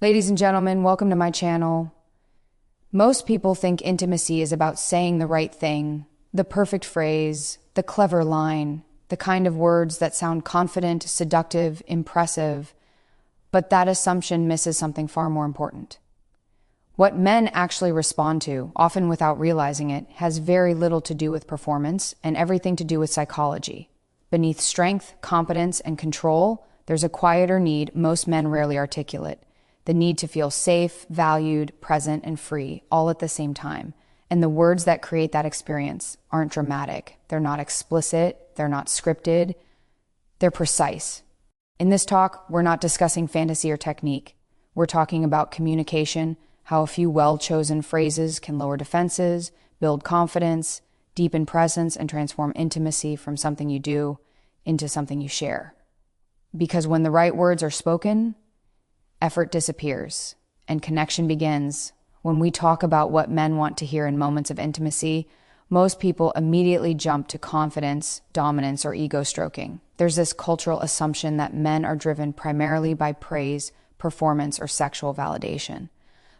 Ladies and gentlemen, welcome to my channel. Most people think intimacy is about saying the right thing, the perfect phrase, the clever line, the kind of words that sound confident, seductive, impressive. But that assumption misses something far more important. What men actually respond to, often without realizing it, has very little to do with performance and everything to do with psychology. Beneath strength, competence, and control, there's a quieter need most men rarely articulate. The need to feel safe, valued, present, and free, all at the same time. And the words that create that experience aren't dramatic. They're not explicit. They're not scripted. They're precise. In this talk, we're not discussing fantasy or technique. We're talking about communication, how a few well-chosen phrases can lower defenses, build confidence, deepen presence, and transform intimacy from something you do into something you share. Because when the right words are spoken, effort disappears and connection begins. When we talk about what men want to hear in moments of intimacy, most people immediately jump to confidence, dominance, or ego stroking. There's this cultural assumption that men are driven primarily by praise, performance, or sexual validation.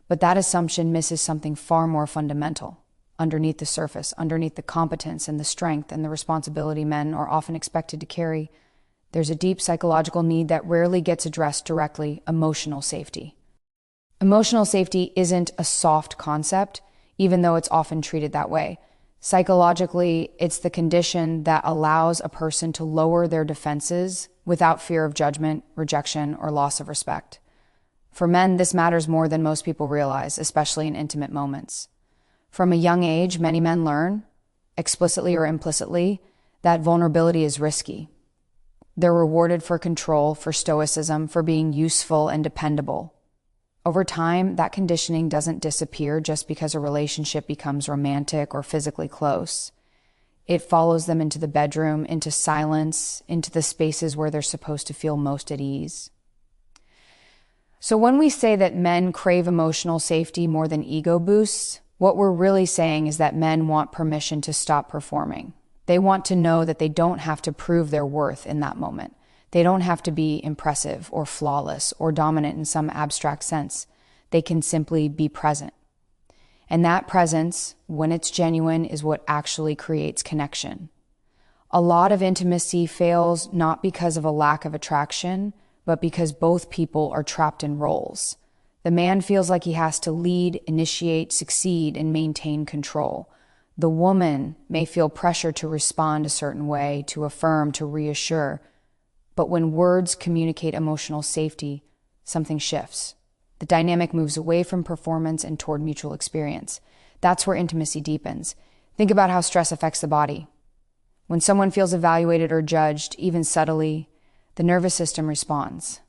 But that assumption misses something far more fundamental. Underneath the surface, underneath the competence and the strength and the responsibility men are often expected to carry, there's a deep psychological need that rarely gets addressed directly: emotional safety. Emotional safety isn't a soft concept, even though it's often treated that way. Psychologically, it's the condition that allows a person to lower their defenses without fear of judgment, rejection, or loss of respect. For men, this matters more than most people realize, especially in intimate moments. From a young age, many men learn, explicitly or implicitly, that vulnerability is risky. They're rewarded for control, for stoicism, for being useful and dependable. Over time, that conditioning doesn't disappear just because a relationship becomes romantic or physically close. It follows them into the bedroom, into silence, into the spaces where they're supposed to feel most at ease. So when we say that men crave emotional safety more than ego boosts, what we're really saying is that men want permission to stop performing. They want to know that they don't have to prove their worth in that moment. They don't have to be impressive or flawless or dominant in some abstract sense. They can simply be present. And that presence, when it's genuine, is what actually creates connection. A lot of intimacy fails not because of a lack of attraction, but because both people are trapped in roles. The man feels like he has to lead, initiate, succeed, and maintain control. The woman may feel pressure to respond a certain way, to affirm, to reassure. But when words communicate emotional safety, something shifts. The dynamic moves away from performance and toward mutual experience. That's where intimacy deepens. Think about how stress affects the body. When someone feels evaluated or judged, even subtly, the nervous system responds.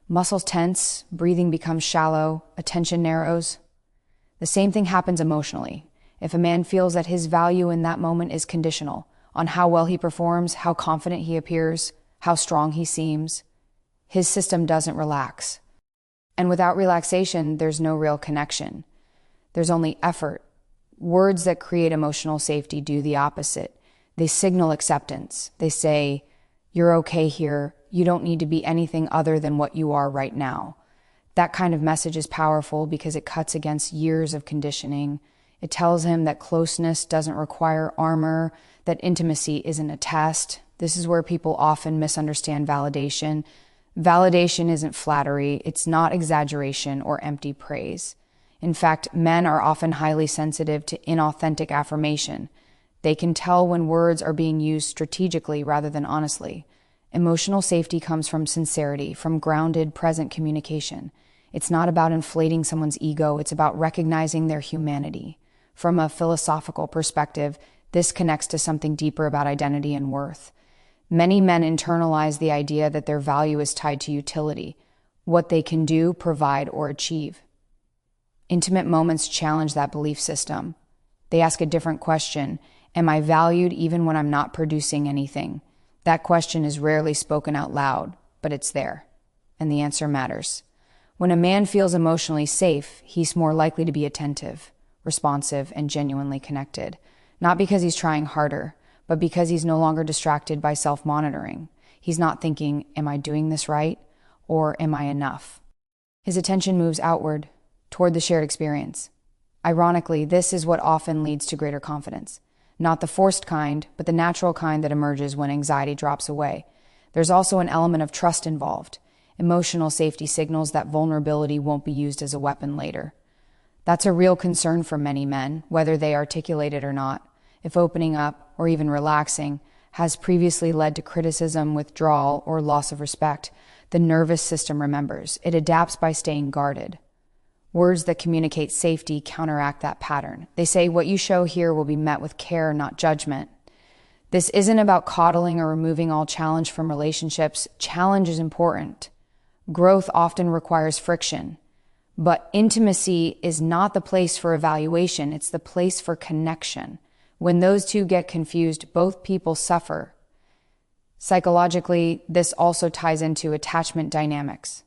Muscles tense, breathing becomes shallow, attention narrows. The same thing happens emotionally. If a man feels that his value in that moment is conditional on how well he performs, how confident he appears, how strong he seems, his system doesn't relax. And without relaxation, there's no real connection. There's only effort. Words that create emotional safety do the opposite. They signal acceptance. They say, "You're okay here. You don't need to be anything other than what you are right now." That kind of message is powerful because it cuts against years of conditioning. It tells him that closeness doesn't require armor, that intimacy isn't a test. This is where people often misunderstand validation. Validation isn't flattery. It's not exaggeration or empty praise. In fact, men are often highly sensitive to inauthentic affirmation. They can tell when words are being used strategically rather than honestly. Emotional safety comes from sincerity, from grounded, present communication. It's not about inflating someone's ego. It's about recognizing their humanity. From a philosophical perspective, this connects to something deeper about identity and worth. Many men internalize the idea that their value is tied to utility, what they can do, provide, or achieve. Intimate moments challenge that belief system. They ask a different question: am I valued even when I'm not producing anything? That question is rarely spoken out loud, but it's there, and the answer matters. When a man feels emotionally safe, he's more likely to be attentive, responsive, and genuinely connected. Not because he's trying harder, but because he's no longer distracted by self-monitoring. He's not thinking, am I doing this right? Or am I enough? His attention moves outward, toward the shared experience. Ironically, this is what often leads to greater confidence. Not the forced kind, but the natural kind that emerges when anxiety drops away. There's also an element of trust involved. Emotional safety signals that vulnerability won't be used as a weapon later. That's a real concern for many men, whether they articulate it or not. If opening up, or even relaxing, has previously led to criticism, withdrawal, or loss of respect, the nervous system remembers. It adapts by staying guarded. Words that communicate safety counteract that pattern. They say what you show here will be met with care, not judgment. This isn't about coddling or removing all challenge from relationships. Challenge is important. Growth often requires friction. But intimacy is not the place for evaluation, it's the place for connection. When those two get confused, both people suffer. Psychologically, this also ties into attachment dynamics.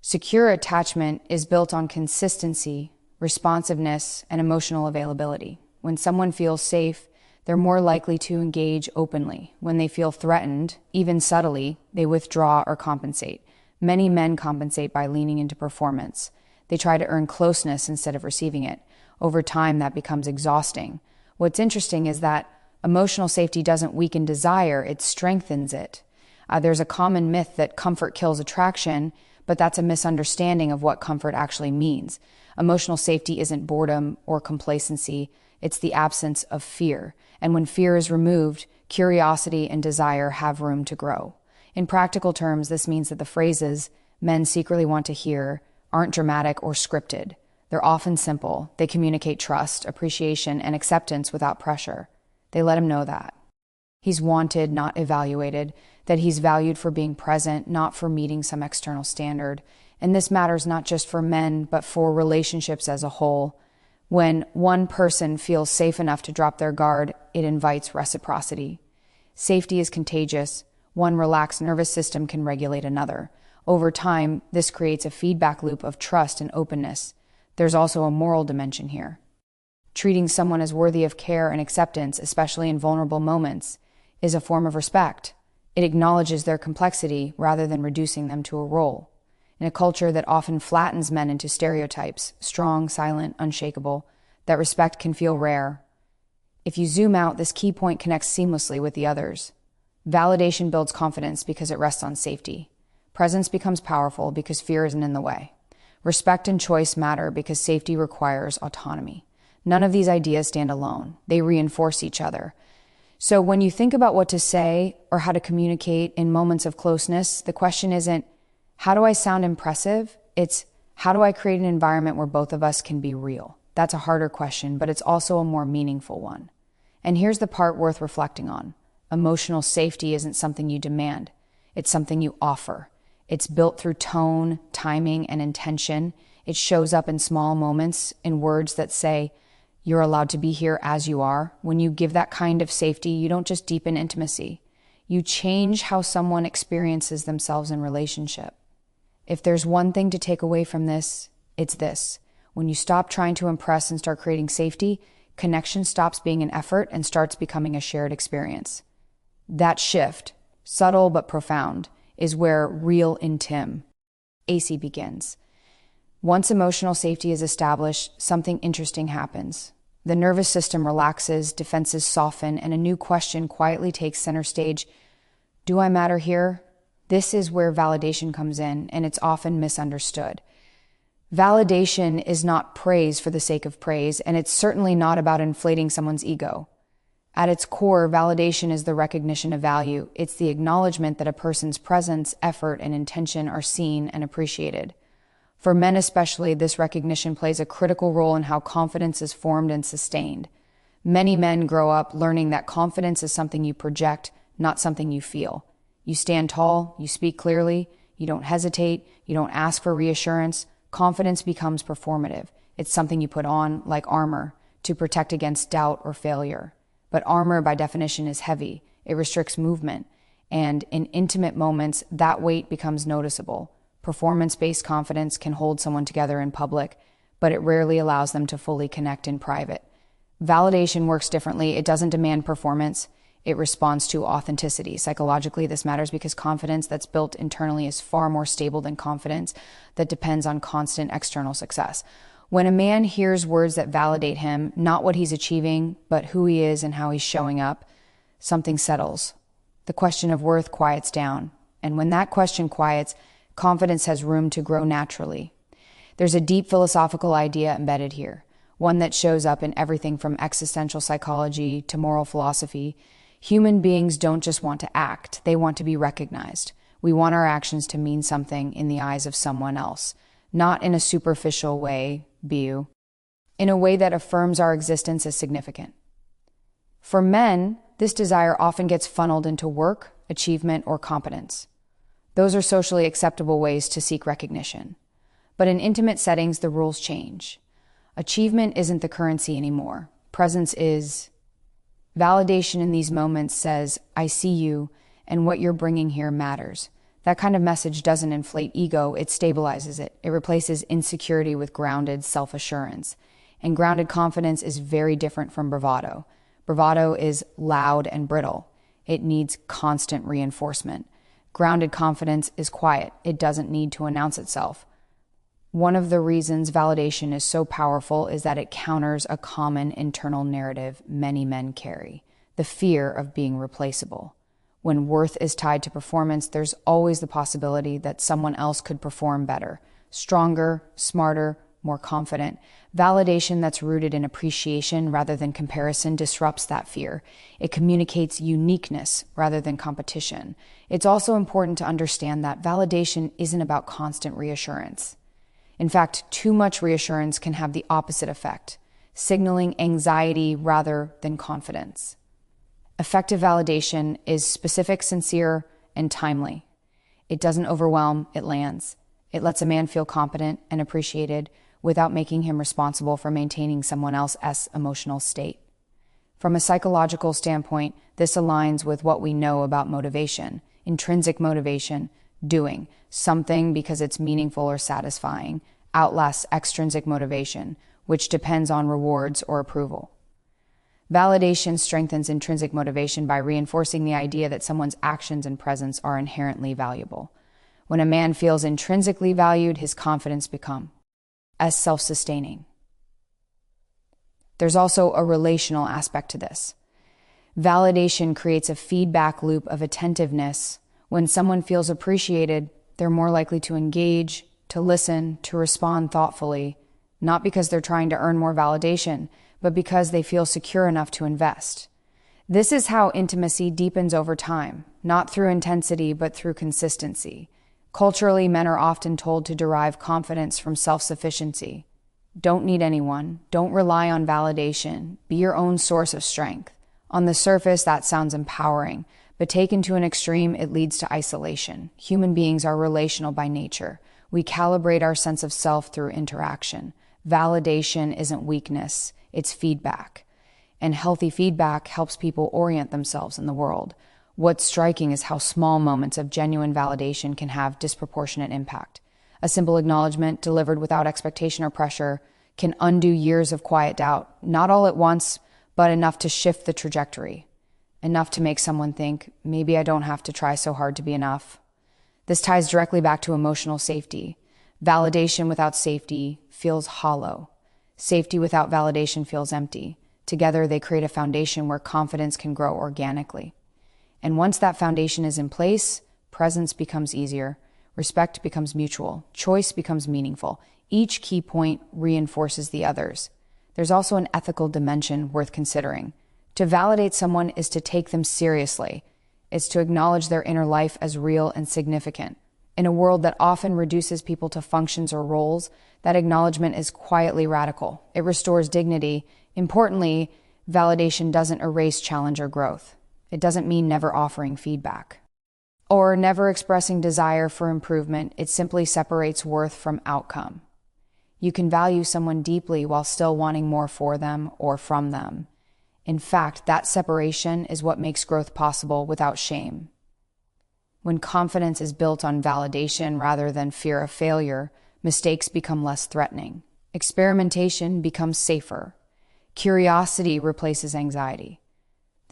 Secure attachment is built on consistency, responsiveness, and emotional availability. When someone feels safe, they're more likely to engage openly. When they feel threatened, even subtly, they withdraw or compensate. Many men compensate by leaning into performance. They try to earn closeness instead of receiving it. Over time, that becomes exhausting. What's interesting is that emotional safety doesn't weaken desire, it strengthens it. There's a common myth that comfort kills attraction, but that's a misunderstanding of what comfort actually means. Emotional safety isn't boredom or complacency, it's the absence of fear. And when fear is removed, curiosity and desire have room to grow. In practical terms, this means that the phrases men secretly want to hear aren't dramatic or scripted. They're often simple. They communicate trust, appreciation, and acceptance without pressure. They let him know that he's wanted, not evaluated, that he's valued for being present, not for meeting some external standard. And this matters not just for men, but for relationships as a whole. When one person feels safe enough to drop their guard, it invites reciprocity. Safety is contagious. One relaxed nervous system can regulate another. Over time, this creates a feedback loop of trust and openness. There's also a moral dimension here. Treating someone as worthy of care and acceptance, especially in vulnerable moments, is a form of respect. It acknowledges their complexity rather than reducing them to a role. In a culture that often flattens men into stereotypes, strong, silent, unshakable, that respect can feel rare. If you zoom out, this key point connects seamlessly with the others. Validation builds confidence because it rests on safety. Presence becomes powerful because fear isn't in the way. Respect and choice matter because safety requires autonomy. None of these ideas stand alone. They reinforce each other. So when you think about what to say or how to communicate in moments of closeness, the question isn't, how do I sound impressive? It's, how do I create an environment where both of us can be real? That's a harder question, but it's also a more meaningful one. And here's the part worth reflecting on. Emotional safety isn't something you demand. It's something you offer. It's built through tone, timing, and intention. It shows up in small moments, in words that say, you're allowed to be here as you are. When you give that kind of safety, you don't just deepen intimacy. You change how someone experiences themselves in relationship. If there's one thing to take away from this, it's this. When you stop trying to impress and start creating safety, connection stops being an effort and starts becoming a shared experience. That shift, subtle but profound, is where real AC begins. Once emotional safety is established, something interesting happens. The nervous system relaxes, defenses soften, and a new question quietly takes center stage. Do I matter here? This is where validation comes in, and it's often misunderstood. Validation is not praise for the sake of praise, and it's certainly not about inflating someone's ego. At its core, validation is the recognition of value. It's the acknowledgement that a person's presence, effort, and intention are seen and appreciated. For men especially, this recognition plays a critical role in how confidence is formed and sustained. Many men grow up learning that confidence is something you project, not something you feel. You stand tall, you speak clearly, you don't hesitate, you don't ask for reassurance. Confidence becomes performative. It's something you put on, like armor, to protect against doubt or failure. But armor, by definition, is heavy. It restricts movement. And in intimate moments, that weight becomes noticeable. Performance-based confidence can hold someone together in public, but it rarely allows them to fully connect in private. Validation works differently. It doesn't demand performance. It responds to authenticity. Psychologically, this matters because confidence that's built internally is far more stable than confidence that depends on constant external success. When a man hears words that validate him, not what he's achieving, but who he is and how he's showing up, something settles. The question of worth quiets down. And when that question quiets, confidence has room to grow naturally. There's a deep philosophical idea embedded here, one that shows up in everything from existential psychology to moral philosophy. Human beings don't just want to act, they want to be recognized. We want our actions to mean something in the eyes of someone else, not in a superficial way, in a way that affirms our existence as significant. For men, this desire often gets funneled into work, achievement, or competence. Those are socially acceptable ways to seek recognition. But in intimate settings, the rules change. Achievement isn't the currency anymore. Presence is. Validation in these moments says, I see you, and what you're bringing here matters. That kind of message doesn't inflate ego, it stabilizes it. It replaces insecurity with grounded self-assurance. And grounded confidence is very different from bravado. Bravado is loud and brittle. It needs constant reinforcement. Grounded confidence is quiet. It doesn't need to announce itself. One of the reasons validation is so powerful is that it counters a common internal narrative many men carry, the fear of being replaceable. When worth is tied to performance, there's always the possibility that someone else could perform better, stronger, smarter, more confident. Validation that's rooted in appreciation rather than comparison disrupts that fear. It communicates uniqueness rather than competition. It's also important to understand that validation isn't about constant reassurance. In fact, too much reassurance can have the opposite effect, signaling anxiety rather than confidence. Effective validation is specific, sincere, and timely. It doesn't overwhelm, it lands. It lets a man feel competent and appreciated without making him responsible for maintaining someone else's emotional state. From a psychological standpoint, this aligns with what we know about motivation. Intrinsic motivation, doing something because it's meaningful or satisfying, outlasts extrinsic motivation, which depends on rewards or approval. Validation strengthens intrinsic motivation by reinforcing the idea that someone's actions and presence are inherently valuable. When a man feels intrinsically valued, his confidence becomes self-sustaining. There's also a relational aspect to this. Validation creates a feedback loop of attentiveness. When someone feels appreciated, they're more likely to engage, to listen, to respond thoughtfully, not because they're trying to earn more validation, but because they feel secure enough to invest. This is how intimacy deepens over time, not through intensity, but through consistency. Culturally, men are often told to derive confidence from self-sufficiency. Don't need anyone. Don't rely on validation. Be your own source of strength. On the surface, that sounds empowering, but taken to an extreme, it leads to isolation. Human beings are relational by nature. We calibrate our sense of self through interaction. Validation isn't weakness, it's feedback. And healthy feedback helps people orient themselves in the world. What's striking is how small moments of genuine validation can have disproportionate impact. A simple acknowledgement delivered without expectation or pressure can undo years of quiet doubt, not all at once, but enough to shift the trajectory, enough to make someone think, maybe I don't have to try so hard to be enough. This ties directly back to emotional safety. Validation without safety feels hollow. Safety without validation feels empty. Together, they create a foundation where confidence can grow organically. And once that foundation is in place, presence becomes easier, respect becomes mutual, choice becomes meaningful. Each key point reinforces the others. There's also an ethical dimension worth considering. To validate someone is to take them seriously. It's to acknowledge their inner life as real and significant. In a world that often reduces people to functions or roles, that acknowledgement is quietly radical. It restores dignity. Importantly, validation doesn't erase challenge or growth. It doesn't mean never offering feedback or never expressing desire for improvement. It simply separates worth from outcome. You can value someone deeply while still wanting more for them or from them. In fact, that separation is what makes growth possible without shame. When confidence is built on validation rather than fear of failure, mistakes become less threatening. Experimentation becomes safer. Curiosity replaces anxiety.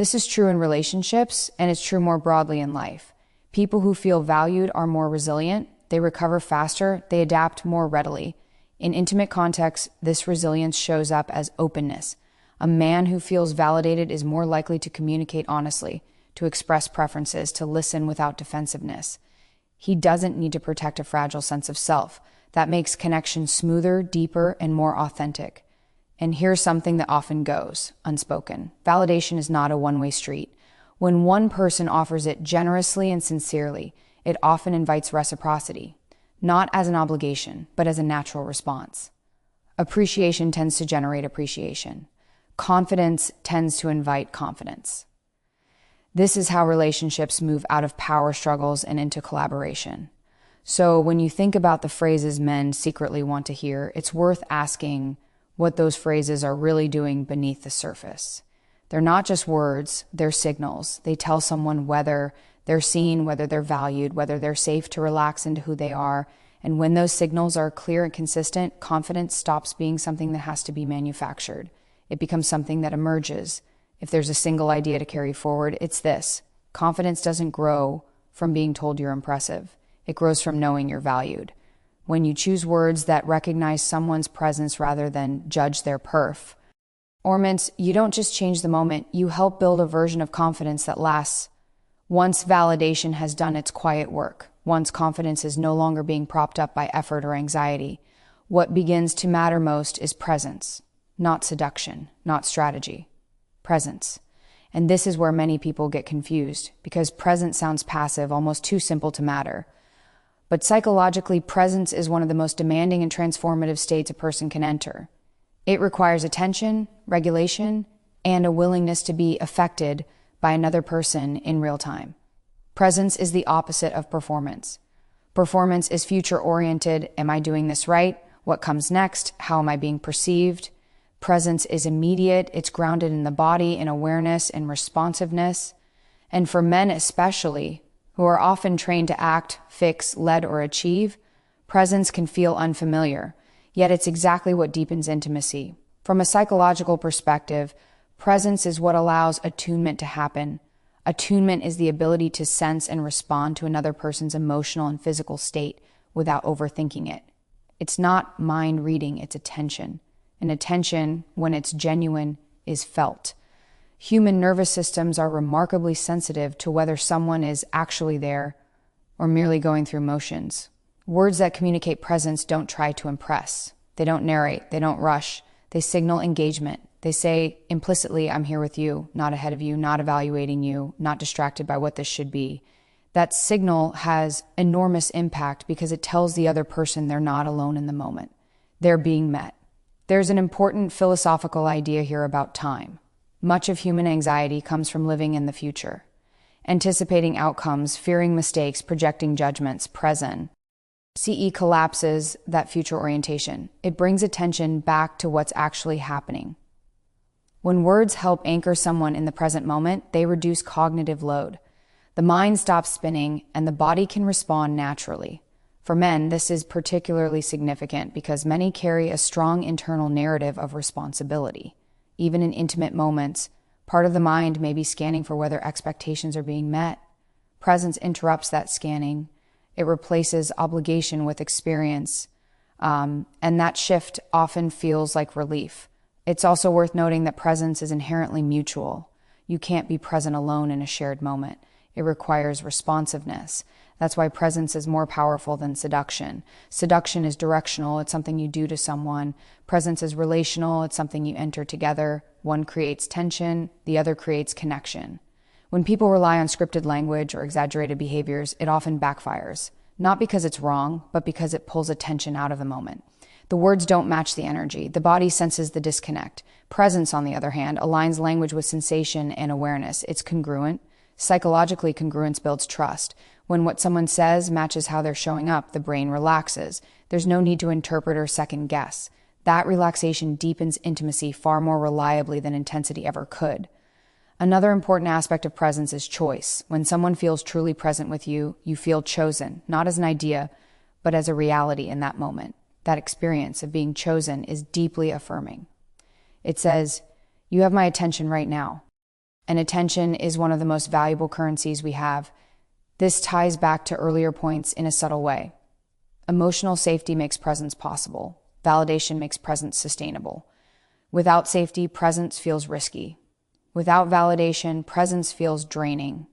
This is true in relationships, and it's true more broadly in life. People who feel valued are more resilient, they recover faster, they adapt more readily. In intimate contexts, this resilience shows up as openness. A man who feels validated is more likely to communicate honestly, to express preferences, to listen without defensiveness. He doesn't need to protect a fragile sense of self. That makes connection smoother, deeper, and more authentic. And here's something that often goes unspoken. Validation is not a one-way street. When one person offers it generously and sincerely, it often invites reciprocity, not as an obligation, but as a natural response. Appreciation tends to generate appreciation. Confidence tends to invite confidence. This is how relationships move out of power struggles and into collaboration. So when you think about the phrases men secretly want to hear, it's worth asking what those phrases are really doing beneath the surface. They're not just words, they're signals. They tell someone whether they're seen, whether they're valued, whether they're safe to relax into who they are. And when those signals are clear and consistent, confidence stops being something that has to be manufactured. It becomes something that emerges. If there's a single idea to carry forward, it's this: confidence doesn't grow from being told you're impressive. It grows from knowing you're valued. When you choose words that recognize someone's presence rather than judge their performance, you don't just change the moment, you help build a version of confidence that lasts. Once validation has done its quiet work, once confidence is no longer being propped up by effort or anxiety, what begins to matter most is presence, not seduction, not strategy. Presence. And this is where many people get confused, because presence sounds passive, almost too simple to matter. But psychologically, presence is one of the most demanding and transformative states a person can enter. It requires attention, regulation, and a willingness to be affected by another person in real time. Presence is the opposite of performance. Performance is future-oriented. Am I doing this right? What comes next? How am I being perceived? Presence is immediate. It's grounded in the body, in awareness, and responsiveness. And for men especially, who are often trained to act, fix, lead, or achieve, presence can feel unfamiliar. Yet it's exactly what deepens intimacy. From a psychological perspective, presence is what allows attunement to happen. Attunement is the ability to sense and respond to another person's emotional and physical state without overthinking it. It's not mind reading, it's attention. And attention, when it's genuine, is felt. Human nervous systems are remarkably sensitive to whether someone is actually there or merely going through motions. Words that communicate presence don't try to impress. They don't narrate. They don't rush. They signal engagement. They say implicitly, I'm here with you, not ahead of you, not evaluating you, not distracted by what this should be. That signal has enormous impact because it tells the other person they're not alone in the moment. They're being met. There's an important philosophical idea here about time. Much of human anxiety comes from living in the future, anticipating outcomes, fearing mistakes, projecting judgments, present. CE collapses that future orientation. It brings attention back to what's actually happening. When words help anchor someone in the present moment, they reduce cognitive load. The mind stops spinning and the body can respond naturally. For men, this is particularly significant because many carry a strong internal narrative of responsibility. Even in intimate moments, part of the mind may be scanning for whether expectations are being met. Presence interrupts that scanning. It replaces obligation with experience. And that shift often feels like relief. It's also worth noting that presence is inherently mutual. You can't be present alone in a shared moment. It requires responsiveness. That's why presence is more powerful than seduction. Seduction is directional. It's something you do to someone. Presence is relational. It's something you enter together. One creates tension. The other creates connection. When people rely on scripted language or exaggerated behaviors, it often backfires. Not because it's wrong, but because it pulls attention out of the moment. The words don't match the energy. The body senses the disconnect. Presence, on the other hand, aligns language with sensation and awareness. It's congruent. Psychologically, congruence builds trust. When what someone says matches how they're showing up, the brain relaxes. There's no need to interpret or second guess. That relaxation deepens intimacy far more reliably than intensity ever could. Another important aspect of presence is choice. When someone feels truly present with you, you feel chosen, not as an idea, but as a reality in that moment. That experience of being chosen is deeply affirming. It says, you have my attention right now. and attention is one of the most valuable currencies we have. This ties back to earlier points in a subtle way. Emotional safety makes presence possible. Validation makes presence sustainable. Without safety, presence feels risky. Without validation, presence feels draining.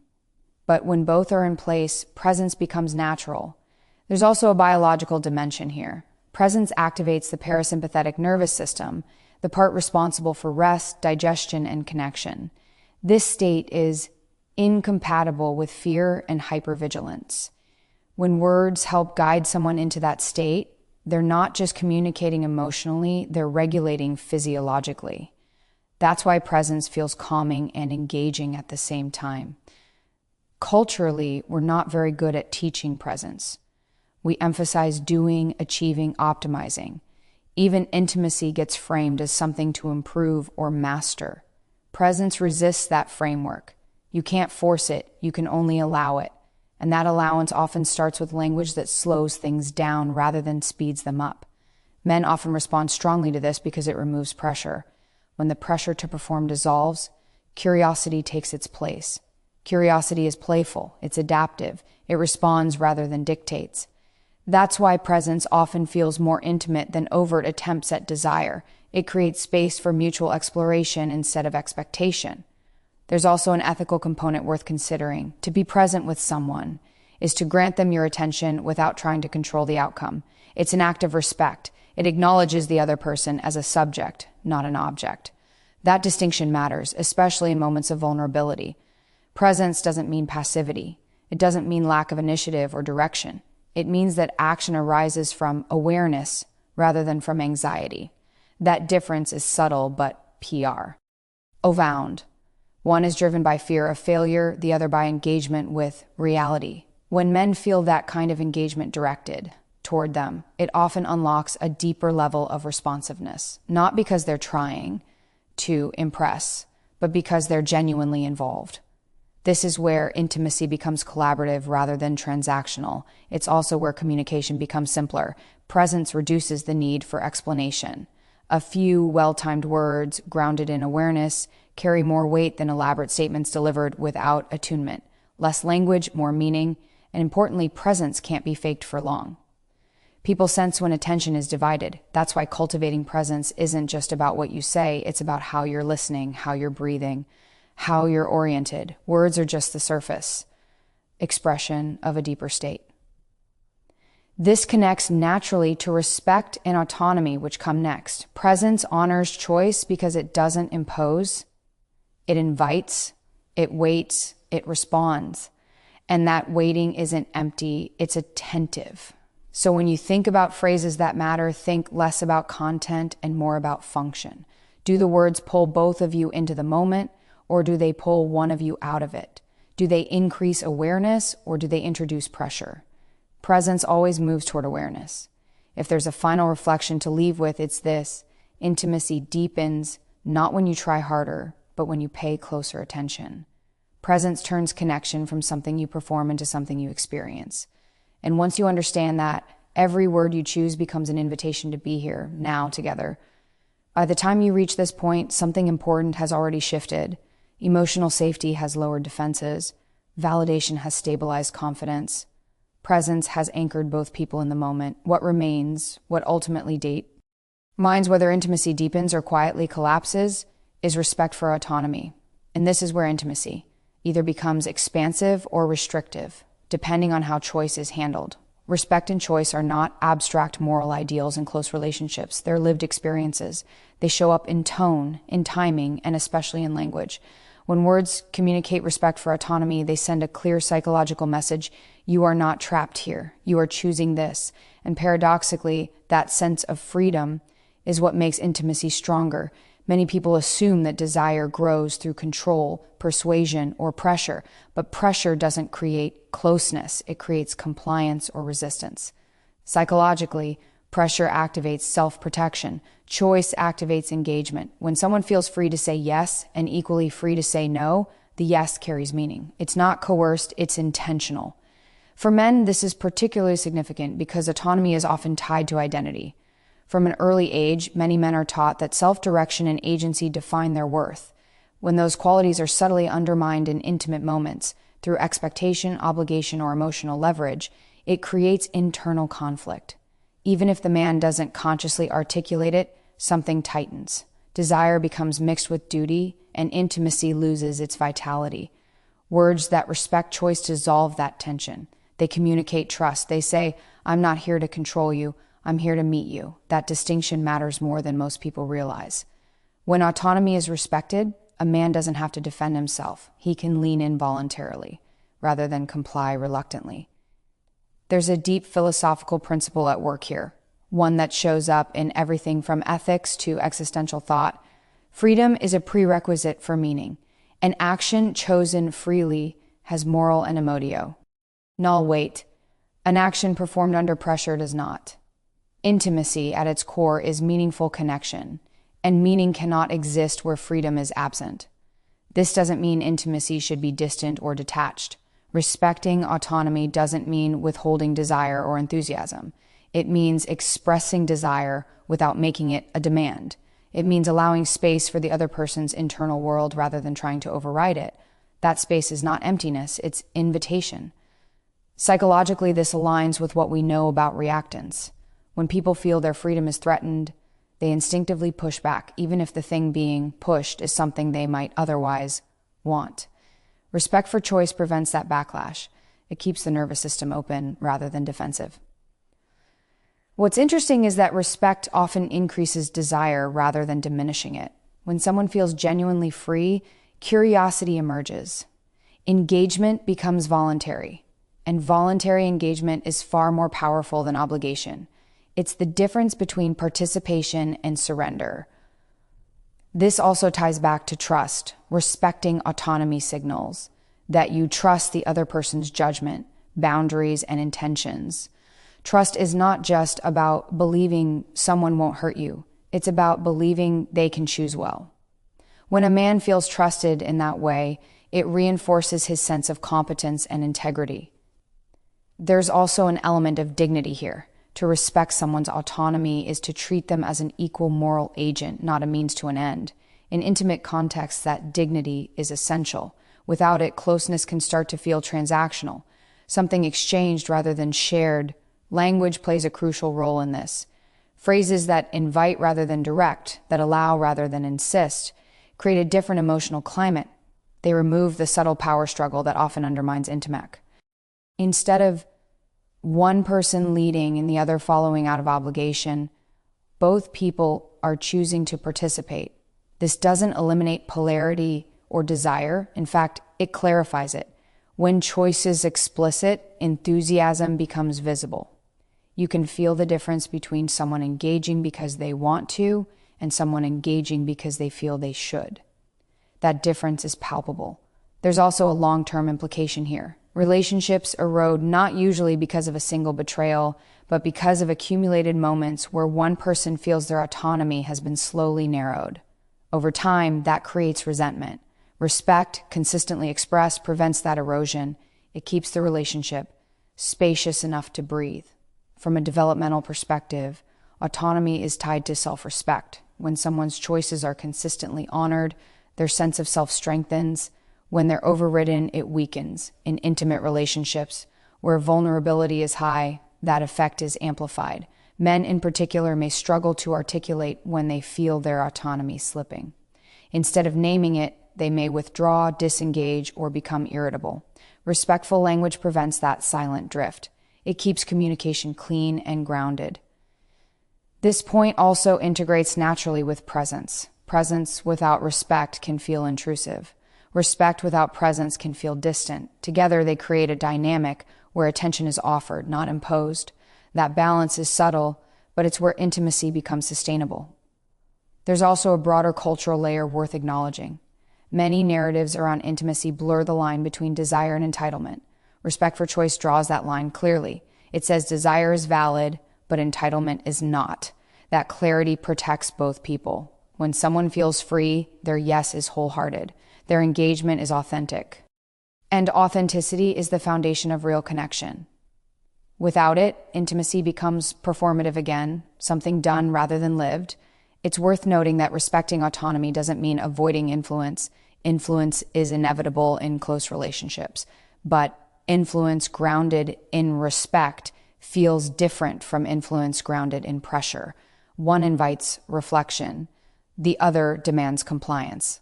But when both are in place, presence becomes natural. There's also a biological dimension here. Presence activates the parasympathetic nervous system, the part responsible for rest, digestion, and connection. This state is incompatible with fear and hypervigilance. When words help guide someone into that state, they're not just communicating emotionally, they're regulating physiologically. That's why presence feels calming and engaging at the same time. Culturally, we're not very good at teaching presence. We emphasize doing, achieving, optimizing. Even intimacy gets framed as something to improve or master. Presence resists that framework. You can't force it, you can only allow it. And that allowance often starts with language that slows things down rather than speeds them up. Men often respond strongly to this because it removes pressure. When the pressure to perform dissolves, curiosity takes its place. Curiosity is playful, it's adaptive, it responds rather than dictates. That's why presence often feels more intimate than overt attempts at desire. It creates space for mutual exploration instead of expectation. There's also an ethical component worth considering. To be present with someone is to grant them your attention without trying to control the outcome. It's an act of respect. It acknowledges the other person as a subject, not an object. That distinction matters, especially in moments of vulnerability. Presence doesn't mean passivity. It doesn't mean lack of initiative or direction. It means that action arises from awareness rather than from anxiety. That difference is subtle but PR. Ovound. One is driven by fear of failure, the other by engagement with reality. When men feel that kind of engagement directed toward them, it often unlocks a deeper level of responsiveness, not because they're trying to impress, but because they're genuinely involved. This is where intimacy becomes collaborative rather than transactional. It's also where communication becomes simpler. Presence reduces the need for explanation. A few well-timed words, grounded in awareness, carry more weight than elaborate statements delivered without attunement. Less language, more meaning, and importantly, presence can't be faked for long. People sense when attention is divided. That's why cultivating presence isn't just about what you say, it's about how you're listening, how you're breathing, how you're oriented. Words are just the surface expression of a deeper state. This connects naturally to respect and autonomy, which come next. Presence honors choice because it doesn't impose. It invites, it waits, it responds. And that waiting isn't empty, it's attentive. So when you think about phrases that matter, think less about content and more about function. Do the words pull both of you into the moment, or do they pull one of you out of it? Do they increase awareness, or do they introduce pressure? Presence always moves toward awareness. If there's a final reflection to leave with, it's this: intimacy deepens, not when you try harder, but when you pay closer attention. Presence turns connection from something you perform into something you experience. And once you understand that, every word you choose becomes an invitation to be here, now, together. By the time you reach this point, something important has already shifted. Emotional safety has lowered defenses. Validation has stabilized confidence. Presence has anchored both people in the moment. What remains, what ultimately defines whether intimacy deepens or quietly collapses, is respect for autonomy. And this is where intimacy either becomes expansive or restrictive, depending on how choice is handled. Respect and choice are not abstract moral ideals in close relationships. They're lived experiences. They show up in tone, in timing, and especially in language. When words communicate respect for autonomy, they send a clear psychological message: you are not trapped here. You are choosing this. And paradoxically, that sense of freedom is what makes intimacy stronger. Many people assume that desire grows through control, persuasion, or pressure, but pressure doesn't create closeness. It creates compliance or resistance. Psychologically, pressure activates self-protection. Choice activates engagement. When someone feels free to say yes and equally free to say no, the yes carries meaning. It's not coerced, it's intentional. For men, this is particularly significant because autonomy is often tied to identity. From an early age, many men are taught that self-direction and agency define their worth. When those qualities are subtly undermined in intimate moments through expectation, obligation, or emotional leverage, it creates internal conflict. Even if the man doesn't consciously articulate it, something tightens. Desire becomes mixed with duty, and intimacy loses its vitality. Words that respect choice dissolve that tension. They communicate trust. They say, "I'm not here to control you, I'm here to meet you." That distinction matters more than most people realize. When autonomy is respected, a man doesn't have to defend himself. He can lean in voluntarily, rather than comply reluctantly. There's a deep philosophical principle at work here, one that shows up in everything from ethics to existential thought. Freedom is a prerequisite for meaning. An action chosen freely has moral and emotio. Null weight. An action performed under pressure does not. Intimacy, at its core, is meaningful connection, and meaning cannot exist where freedom is absent. This doesn't mean intimacy should be distant or detached. Respecting autonomy doesn't mean withholding desire or enthusiasm. It means expressing desire without making it a demand. It means allowing space for the other person's internal world rather than trying to override it. That space is not emptiness, it's invitation. Psychologically, this aligns with what we know about reactance. When people feel their freedom is threatened, they instinctively push back, even if the thing being pushed is something they might otherwise want. Respect for choice prevents that backlash. It keeps the nervous system open rather than defensive. What's interesting is that respect often increases desire rather than diminishing it. When someone feels genuinely free, curiosity emerges. Engagement becomes voluntary, and voluntary engagement is far more powerful than obligation. It's the difference between participation and surrender. This also ties back to trust. Respecting autonomy signals that you trust the other person's judgment, boundaries, and intentions. Trust is not just about believing someone won't hurt you. It's about believing they can choose well. When a man feels trusted in that way, it reinforces his sense of competence and integrity. There's also an element of dignity here. To respect someone's autonomy is to treat them as an equal moral agent, not a means to an end. In intimate contexts, that dignity is essential. Without it, closeness can start to feel transactional, something exchanged rather than shared. Language plays a crucial role in this. Phrases that invite rather than direct, that allow rather than insist, create a different emotional climate. They remove the subtle power struggle that often undermines intimacy. Instead of one person leading and the other following out of obligation, both people are choosing to participate. This doesn't eliminate polarity or desire. In fact, it clarifies it. When choice is explicit, enthusiasm becomes visible. You can feel the difference between someone engaging because they want to and someone engaging because they feel they should. That difference is palpable. There's also a long-term implication here. Relationships erode not usually because of a single betrayal, but because of accumulated moments where one person feels their autonomy has been slowly narrowed. Over time, that creates resentment. Respect, consistently expressed, prevents that erosion. It keeps the relationship spacious enough to breathe. From a developmental perspective, autonomy is tied to self-respect. When someone's choices are consistently honored, their sense of self strengthens. When they're overridden, it weakens. In intimate relationships, where vulnerability is high, that effect is amplified. Men in particular may struggle to articulate when they feel their autonomy slipping. Instead of naming it, they may withdraw, disengage, or become irritable. Respectful language prevents that silent drift. It keeps communication clean and grounded. This point also integrates naturally with presence. Presence without respect can feel intrusive. Respect without presence can feel distant. Together, they create a dynamic where attention is offered, not imposed. That balance is subtle, but it's where intimacy becomes sustainable. There's also a broader cultural layer worth acknowledging. Many narratives around intimacy blur the line between desire and entitlement. Respect for choice draws that line clearly. It says desire is valid, but entitlement is not. That clarity protects both people. When someone feels free, their yes is wholehearted. Their engagement is authentic. And authenticity is the foundation of real connection. Without it, intimacy becomes performative again, something done rather than lived. It's worth noting that respecting autonomy doesn't mean avoiding influence. influence is inevitable in close relationships, but influence grounded in respect feels different from influence grounded in pressure. One invites reflection, the other demands compliance.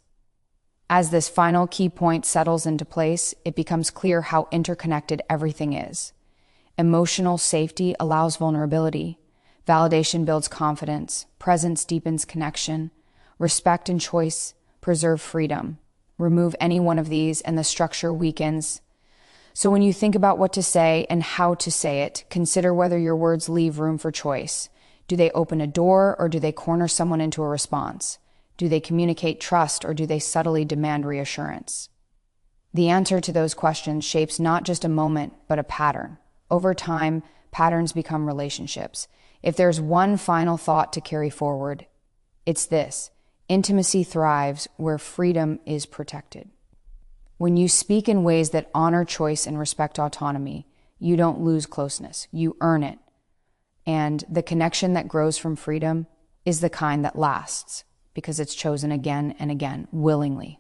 As this final key point settles into place, it becomes clear how interconnected everything is. Emotional safety allows vulnerability. Validation builds confidence. Presence deepens connection. Respect and choice preserve freedom. Remove any one of these and the structure weakens. So when you think about what to say and how to say it, consider whether your words leave room for choice. Do they open a door or do they corner someone into a response? Do they communicate trust or do they subtly demand reassurance? The answer to those questions shapes not just a moment, but a pattern. Over time, patterns become relationships. If there's one final thought to carry forward, it's this: intimacy thrives where freedom is protected. When you speak in ways that honor choice and respect autonomy, you don't lose closeness, you earn it. And the connection that grows from freedom is the kind that lasts, because it's chosen again and again, willingly.